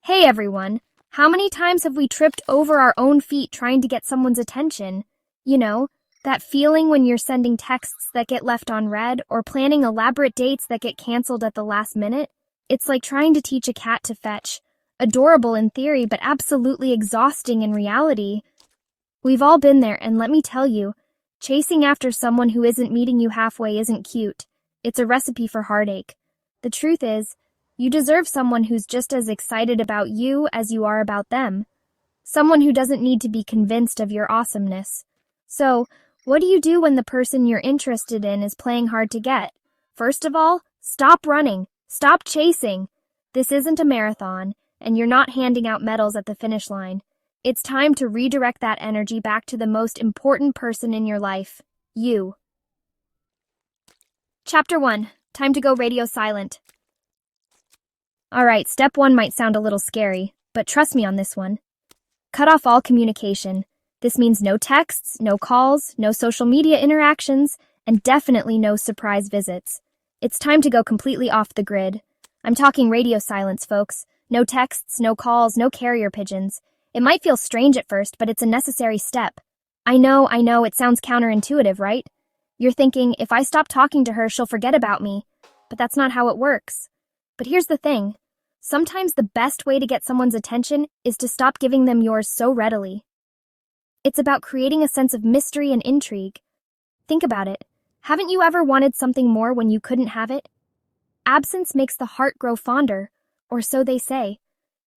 Hey everyone, how many times have we tripped over our own feet trying to get someone's attention? You know, that feeling when you're sending texts that get left unread or planning elaborate dates that get canceled at the last minute? It's like trying to teach a cat to fetch. Adorable in theory, but absolutely exhausting in reality. We've all been there, and let me tell you, chasing after someone who isn't meeting you halfway isn't cute. It's a recipe for heartache. The truth is, you deserve someone who's just as excited about you as you are about them. Someone who doesn't need to be convinced of your awesomeness. So, what do you do when the person you're interested in is playing hard to get? First of all, stop running. Stop chasing. This isn't a marathon, and you're not handing out medals at the finish line. It's time to redirect that energy back to the most important person in your life, you. Chapter 1. Time to go radio silent. Alright, step 1 might sound a little scary, but trust me on this one. Cut off all communication. This means no texts, no calls, no social media interactions, and definitely no surprise visits. It's time to go completely off the grid. I'm talking radio silence, folks. No texts, no calls, no carrier pigeons. It might feel strange at first, but it's a necessary step. I know, it sounds counterintuitive, right? You're thinking, if I stop talking to her, she'll forget about me. But that's not how it works. But here's the thing. Sometimes the best way to get someone's attention is to stop giving them yours so readily. It's about creating a sense of mystery and intrigue. Think about it. Haven't you ever wanted something more when you couldn't have it? Absence makes the heart grow fonder, or so they say.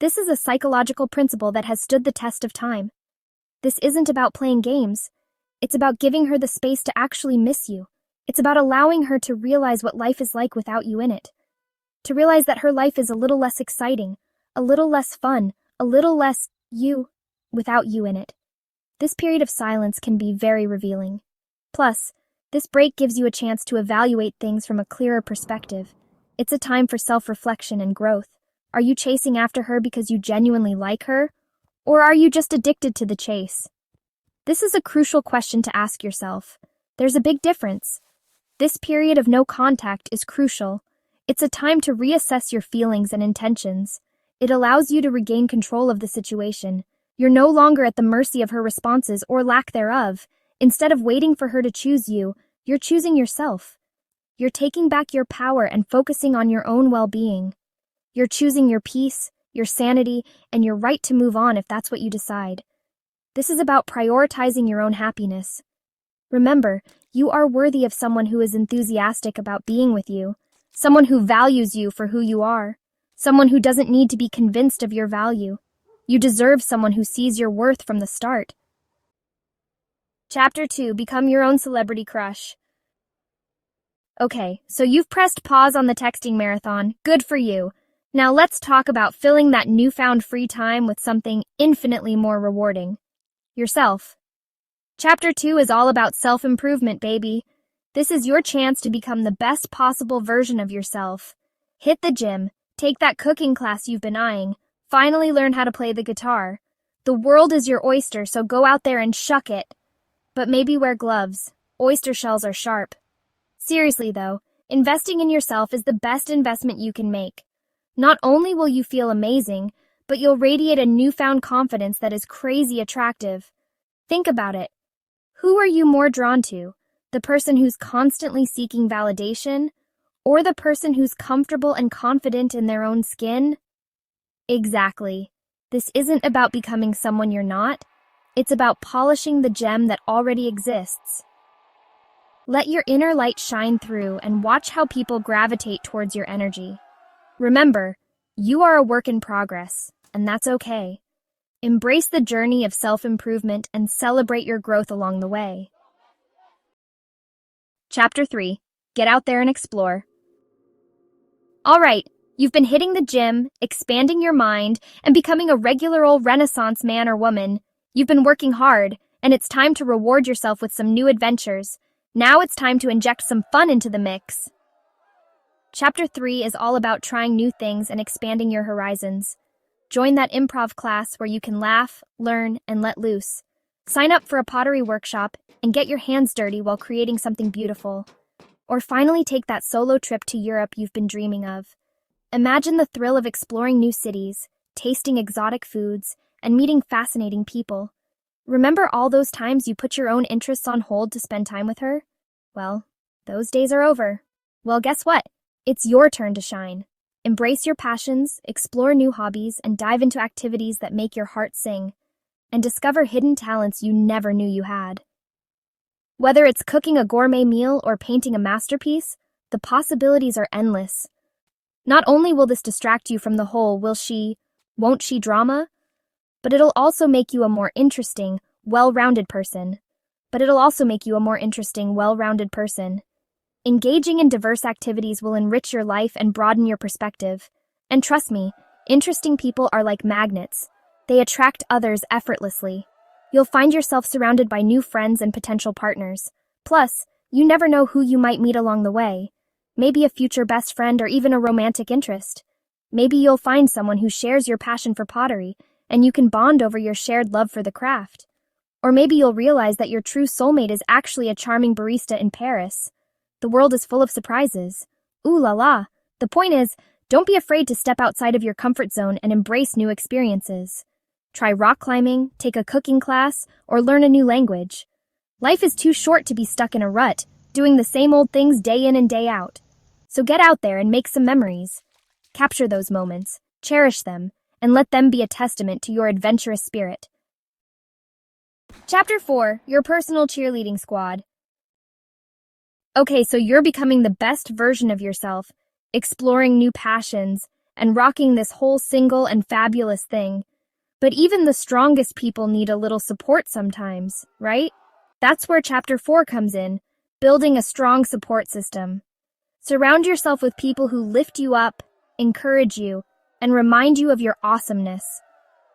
This is a psychological principle that has stood the test of time. This isn't about playing games. It's about giving her the space to actually miss you. It's about allowing her to realize what life is like without you in it. To realize that her life is a little less exciting, a little less fun, a little less you without you in it. This period of silence can be very revealing. Plus, this break gives you a chance to evaluate things from a clearer perspective. It's a time for self-reflection and growth. Are you chasing after her because you genuinely like her? Or are you just addicted to the chase? This is a crucial question to ask yourself. There's a big difference. This period of no contact is crucial. It's a time to reassess your feelings and intentions. It allows you to regain control of the situation. You're no longer at the mercy of her responses or lack thereof. Instead of waiting for her to choose you, you're choosing yourself. You're taking back your power and focusing on your own well-being. You're choosing your peace, your sanity, and your right to move on if that's what you decide. This is about prioritizing your own happiness. Remember, you are worthy of someone who is enthusiastic about being with you, someone who values you for who you are, someone who doesn't need to be convinced of your value. You deserve someone who sees your worth from the start. Chapter 2. Become your own celebrity crush. Okay, so you've pressed pause on the texting marathon. Good for you. Now let's talk about filling that newfound free time with something infinitely more rewarding. Yourself. Chapter 2 is all about self-improvement, baby. This is your chance to become the best possible version of yourself. Hit the gym, take that cooking class you've been eyeing, finally learn how to play the guitar. The world is your oyster, so go out there and shuck it. But maybe wear gloves. Oyster shells are sharp. Seriously though, investing in yourself is the best investment you can make. Not only will you feel amazing, but you'll radiate a newfound confidence that is crazy attractive. Think about it. Who are you more drawn to? The person who's constantly seeking validation, or the person who's comfortable and confident in their own skin? Exactly. This isn't about becoming someone you're not. It's about polishing the gem that already exists. Let your inner light shine through and watch how people gravitate towards your energy. Remember, you are a work in progress, and that's okay. Embrace the journey of self-improvement and celebrate your growth along the way. Chapter 3. Get out there and explore. Alright, you've been hitting the gym, expanding your mind, and becoming a regular old Renaissance man or woman. You've been working hard, and it's time to reward yourself with some new adventures. Now it's time to inject some fun into the mix. Chapter 3 is all about trying new things and expanding your horizons. Join that improv class where you can laugh, learn, and let loose. Sign up for a pottery workshop and get your hands dirty while creating something beautiful. Or finally take that solo trip to Europe you've been dreaming of. Imagine the thrill of exploring new cities, tasting exotic foods, and meeting fascinating people. Remember all those times you put your own interests on hold to spend time with her? Well, those days are over. Well, guess what? It's your turn to shine. Embrace your passions, explore new hobbies, and dive into activities that make your heart sing, and discover hidden talents you never knew you had. Whether it's cooking a gourmet meal or painting a masterpiece, the possibilities are endless. Not only will this distract you from the whole won't she drama, but it'll also make you a more interesting, well-rounded person. Engaging in diverse activities will enrich your life and broaden your perspective. And trust me, interesting people are like magnets. They attract others effortlessly. You'll find yourself surrounded by new friends and potential partners. Plus, you never know who you might meet along the way. Maybe a future best friend or even a romantic interest. Maybe you'll find someone who shares your passion for pottery, and you can bond over your shared love for the craft. Or maybe you'll realize that your true soulmate is actually a charming barista in Paris. The world is full of surprises. Ooh la la. The point is, don't be afraid to step outside of your comfort zone and embrace new experiences. Try rock climbing, take a cooking class, or learn a new language. Life is too short to be stuck in a rut, doing the same old things day in and day out. So get out there and make some memories. Capture those moments, cherish them, and let them be a testament to your adventurous spirit. Chapter 4, Your Personal Cheerleading Squad. Okay, so you're becoming the best version of yourself, exploring new passions, and rocking this whole single and fabulous thing. But even the strongest people need a little support sometimes, right? That's where Chapter 4 comes in, building a strong support system. Surround yourself with people who lift you up, encourage you, and remind you of your awesomeness.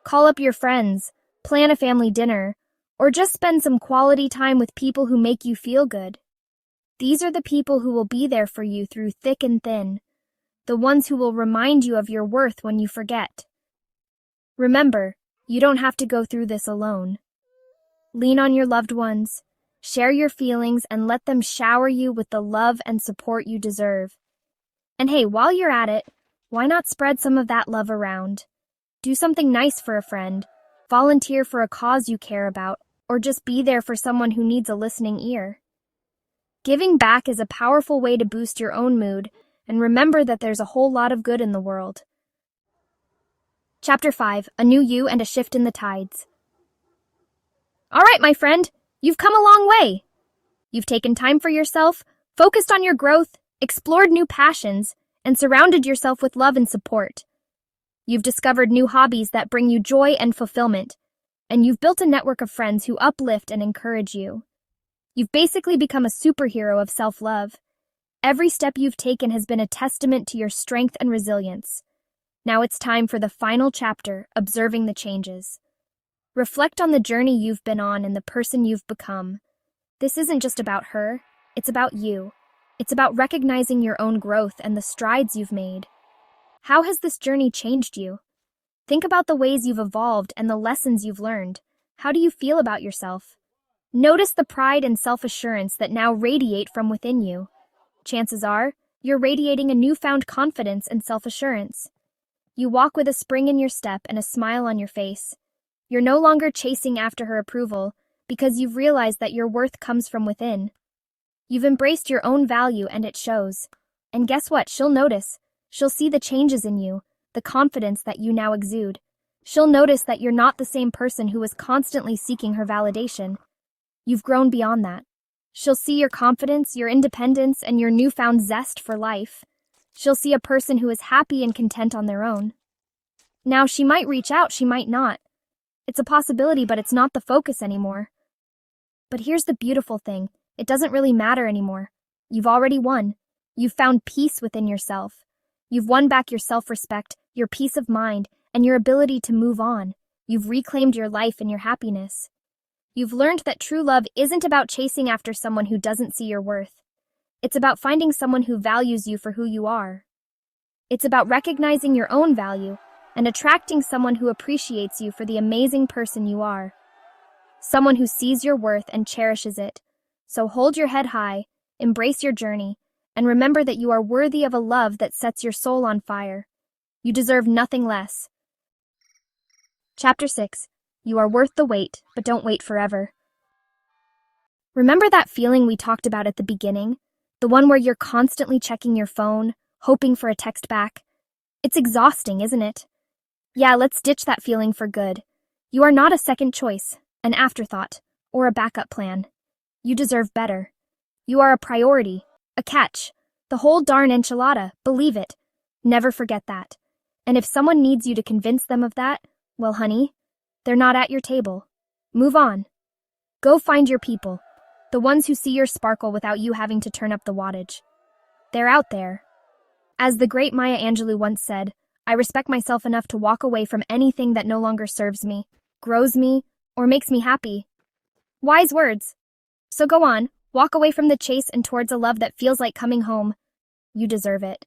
Call up your friends, plan a family dinner, or just spend some quality time with people who make you feel good. These are the people who will be there for you through thick and thin, the ones who will remind you of your worth when you forget. Remember, you don't have to go through this alone. Lean on your loved ones, share your feelings, and let them shower you with the love and support you deserve. And hey, while you're at it, why not spread some of that love around? Do something nice for a friend, volunteer for a cause you care about, or just be there for someone who needs a listening ear. Giving back is a powerful way to boost your own mood, and remember that there's a whole lot of good in the world. Chapter 5, A New You and a Shift in the Tides. All right, my friend, you've come a long way. You've taken time for yourself, focused on your growth, explored new passions, and surrounded yourself with love and support. You've discovered new hobbies that bring you joy and fulfillment, and you've built a network of friends who uplift and encourage you. You've basically become a superhero of self-love. Every step you've taken has been a testament to your strength and resilience. Now it's time for the final chapter, observing the changes. Reflect on the journey you've been on and the person you've become. This isn't just about her, it's about you. It's about recognizing your own growth and the strides you've made. How has this journey changed you? Think about the ways you've evolved and the lessons you've learned. How do you feel about yourself? Notice the pride and self-assurance that now radiate from within you. Chances are, you're radiating a newfound confidence and self-assurance. You walk with a spring in your step and a smile on your face. You're no longer chasing after her approval because you've realized that your worth comes from within. You've embraced your own value and it shows. And guess what? She'll notice. She'll see the changes in you, the confidence that you now exude. She'll notice that you're not the same person who was constantly seeking her validation. You've grown beyond that. She'll see your confidence, your independence, and your newfound zest for life. She'll see a person who is happy and content on their own. Now, she might reach out, she might not. It's a possibility, but it's not the focus anymore. But here's the beautiful thing. It doesn't really matter anymore. You've already won. You've found peace within yourself. You've won back your self-respect, your peace of mind, and your ability to move on. You've reclaimed your life and your happiness. You've learned that true love isn't about chasing after someone who doesn't see your worth. It's about finding someone who values you for who you are. It's about recognizing your own value and attracting someone who appreciates you for the amazing person you are. Someone who sees your worth and cherishes it. So hold your head high, embrace your journey, and remember that you are worthy of a love that sets your soul on fire. You deserve nothing less. Chapter 6. You are worth the wait, but don't wait forever. Remember that feeling we talked about at the beginning? The one where you're constantly checking your phone, hoping for a text back? It's exhausting, isn't it? Yeah, let's ditch that feeling for good. You are not a second choice, an afterthought, or a backup plan. You deserve better. You are a priority, a catch, the whole darn enchilada, believe it. Never forget that. And if someone needs you to convince them of that, well, honey, they're not at your table. Move on. Go find your people, the ones who see your sparkle without you having to turn up the wattage. They're out there. As the great Maya Angelou once said, I respect myself enough to walk away from anything that no longer serves me, grows me, or makes me happy. Wise words. So go on, walk away from the chase and towards a love that feels like coming home. You deserve it.